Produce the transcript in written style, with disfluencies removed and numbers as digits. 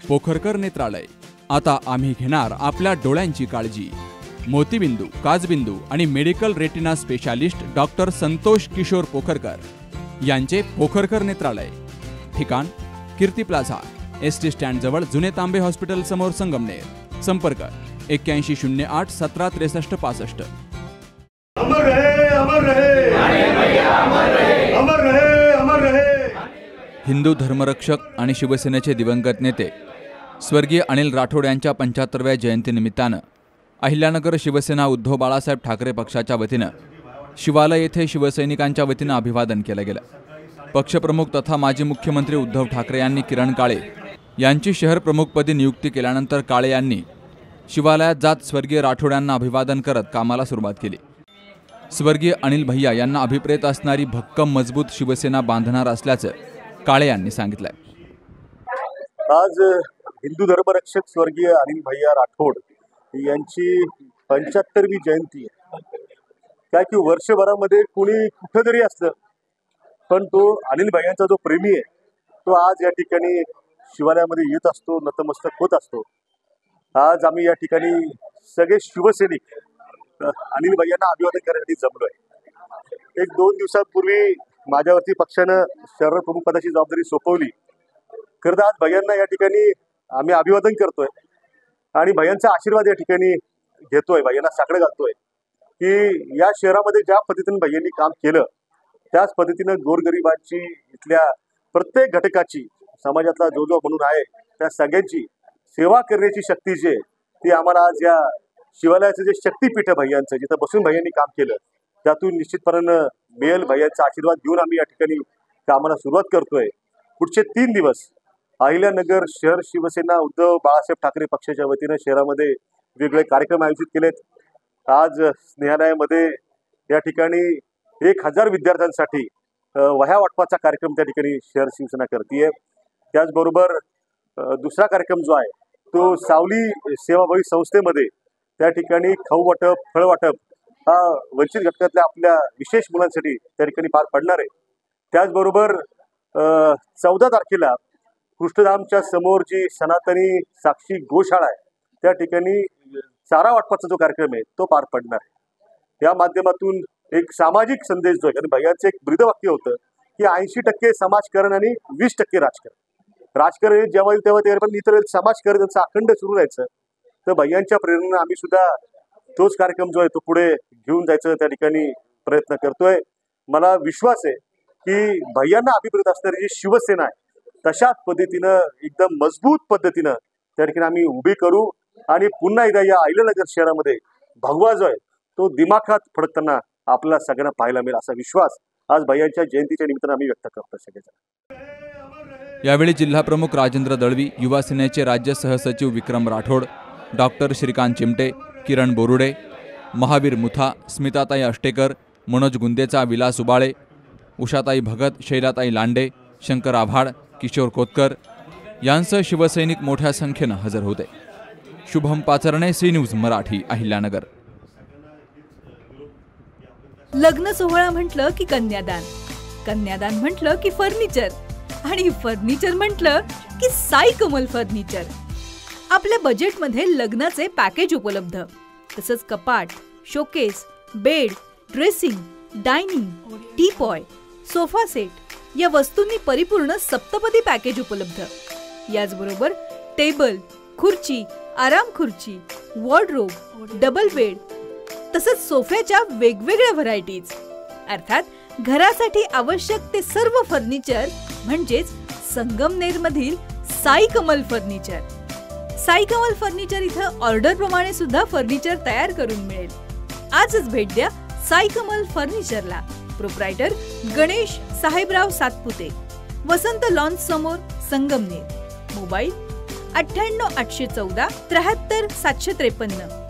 पोखरकर नेत्रालय। आता आम्ही घेणार आपल्या डोळ्यांची काळजी। मोतीबिंदू, काचबिंदू आणि medical retina specialist doctor Santosh Kishor Pokharkar यांचे पोखरकर नेत्रालय। ठिकाण कीर्ती प्लाझा, एसटी स्टँड जवळ, जुने तांबे हॉस्पिटल समोर, संगमनेर। संपर्क 8108 17 63 65। अमर रहे, अमर रहे, अमर रहे, अमर रहे, अमर रहे। हिंदू धर्मरक्षक आणि शिवसेनेचे दिवंगत नेते स्वर्गीय अनिल राठोड यांच्या 75व्या जयंतीनिमित्तानं अहिल्यानगर शिवसेना उद्धव बाळासाहेब ठाकरे पक्षाच्या वतीनं शिवालय येथे शिवसैनिकांच्या वतीनं अभिवादन केलं गेलं। पक्षप्रमुख तथा माजी मुख्यमंत्री उद्धव ठाकरे यांनी किरण काळे यांची शहर प्रमुखपदी नियुक्ती केल्यानंतर काळे यांनी शिवालयात जात स्वर्गीय राठोड यांना अभिवादन करत कामाला सुरुवात केली। स्वर्गीय अनिल भैया यांना अभिप्रेत असणारी भक्कम मजबूत शिवसेना बांधणार असल्याचं काळे यांनी सांगितलंय। आज हिंदू धर्मरक्षक स्वर्गीय अनिल भैया राठोड यांची 75वी जयंती आहे। काय की वर्षभरामध्ये कुणी कुठं जरी असलं पण तो अनिल भैयांचा जो प्रेमी आहे तो आज या ठिकाणी शिवालयामध्ये येत असतो, नतमस्तक होत असतो। आज आम्ही या ठिकाणी सगळे शिवसैनिक अनिल भैयांना अभिवादन करण्यासाठी जमलोय। 1-2 दिवसांपूर्वी माझ्यावरती पक्षानं शहर प्रमुख पदाची जबाबदारी सोपवली। खरं तर आज भैयांना या ठिकाणी आम्ही अभिवादन करतोय आणि भैयांचा आशीर्वाद या ठिकाणी घेतोय, भैयांना साकडं घालतोय की या शहरामध्ये ज्या पद्धतीने भैयांनी काम केलं त्याच पद्धतीनं गोरगरिबांची, इथल्या प्रत्येक घटकाची, समाजातला जो जो म्हणून आहे त्या सगळ्यांची सेवा करण्याची शक्ती जी आहे ती आम्हाला आज या शिवालयाचं जे शक्तीपीठ आहे भैयांचं, जिथं बसून भैयांनी काम केलं त्यातून निश्चितपणे मिळेल। भैयांचा आशीर्वाद घेऊन आम्ही या ठिकाणी कामाला सुरुवात करतोय। पुढचे 3 दिवस अहिल्यानगर शहर शिवसेना उद्धव बाळासाहेब ठाकरे पक्षाच्या वतीनं शहरामध्ये वेगवेगळे कार्यक्रम आयोजित केलेत। आज स्नेहालयामध्ये या ठिकाणी 1000 विद्यार्थ्यांसाठी वह्या वाटपाचा कार्यक्रम त्या ठिकाणी शहर शिवसेना करतीये। त्याचबरोबर दुसरा कार्यक्रम जो आहे तो सावली सेवाभावी संस्थेमध्ये त्या ठिकाणी खाऊ वाटप, फळ वाटप हा वंचित घटकातल्या आपल्या विशेष मुलांसाठी त्या ठिकाणी पार पडणार आहे। त्याचबरोबर 14 तारखेला कृष्णधामच्या समोर जी सनातनी साक्षी गोशाळा आहे त्या ठिकाणी चारा वाटपाचा जो कार्यक्रम आहे तो पार पडणार आहे। या माध्यमातून एक सामाजिक संदेश जो आहे, कारण भैयांचं एक ब्रीदवाक्य होतं की 80% समाजकारण आणि 20% राजकारण। राजकारण जेव्हा तेव्हा पण इतर समाजकारण त्यांचा अखंड सुरू राहायचं। तर भैयांच्या प्रेरणेने आम्ही सुद्धा तोच कार्यक्रम जो आहे तो पुढे घेऊन जायचं त्या ठिकाणी प्रयत्न करतोय। मला विश्वास आहे की भैयांना अभिप्रेत असणारी जी शिवसेना आहे तशाच पद्धतीनं एकदम मजबूत पद्धतीनं त्या ठिकाणी आम्ही उभी करू आणि पुन्हा एकदा या अहिल्यानगर शहरामध्ये भगवा जो आहे तो दिमाखात फडकताना आपल्याला सगळ्यांना पाहायला मिळेल असा विश्वास आज भैयांच्या जयंतीच्या निमित्तानं आम्ही व्यक्त करतो सगळेजण। यावेळी जिल्हाप्रमुख राजेंद्र दळवी, युवा सेनेचे राज्य सहसचिव विक्रम राठोड, डॉक्टर श्रीकांत चिमटे, किरण बोरुडे, महावीर मुथा, स्मिताताई अष्टेकर, मनोज गुंदेचा, विलास उबाळे, उषाताई भगत, शैलाताई लांडे, शंकर आव्हाड, किशोर कोतकर यांसह शिवसैनिक मोठ्या संख्येनं हजर होते। Shubham Pacharne, C News Marathi, Ahilyanagar. लग्न सोहळा म्हटलं की कन्यादान, कन्यादान म्हटलं की फर्निचर आणि फर्निचर म्हटलं की साई कमल फर्निचर। आपल्या बजेटमध्ये लग्नाचे पॅकेज उपलब्ध, तसंच कपाट, showcase, bed, dressing, dining, teapoy, sofa set या वस्तूंनी परिपूर्ण सप्तपदी पॅकेज उपलब्ध। याचबरोबर टेबल, खुर्ची, आराम खुर्ची, वॉर्डरोब, डबल बेड तसंच सोफ्याच्या वेगवेगळ्या व्हरायटीज, अर्थात घरासाठी आवश्यक ते सर्व फर्निचर म्हणजेच संगमनेरमधील साई कमल फर्निचर। साई कमल फर्निचर इथं ऑर्डर प्रमाणे सुद्धा फर्निचर तयार करून मिळेल। आजच भेट द्या साई कमल फर्निचरला। प्रोप्रायटर गणेश साहेबराव सातपुते, वसंत लॉन्स समोर, संगमनेर। मोबाईल 98 814 73 753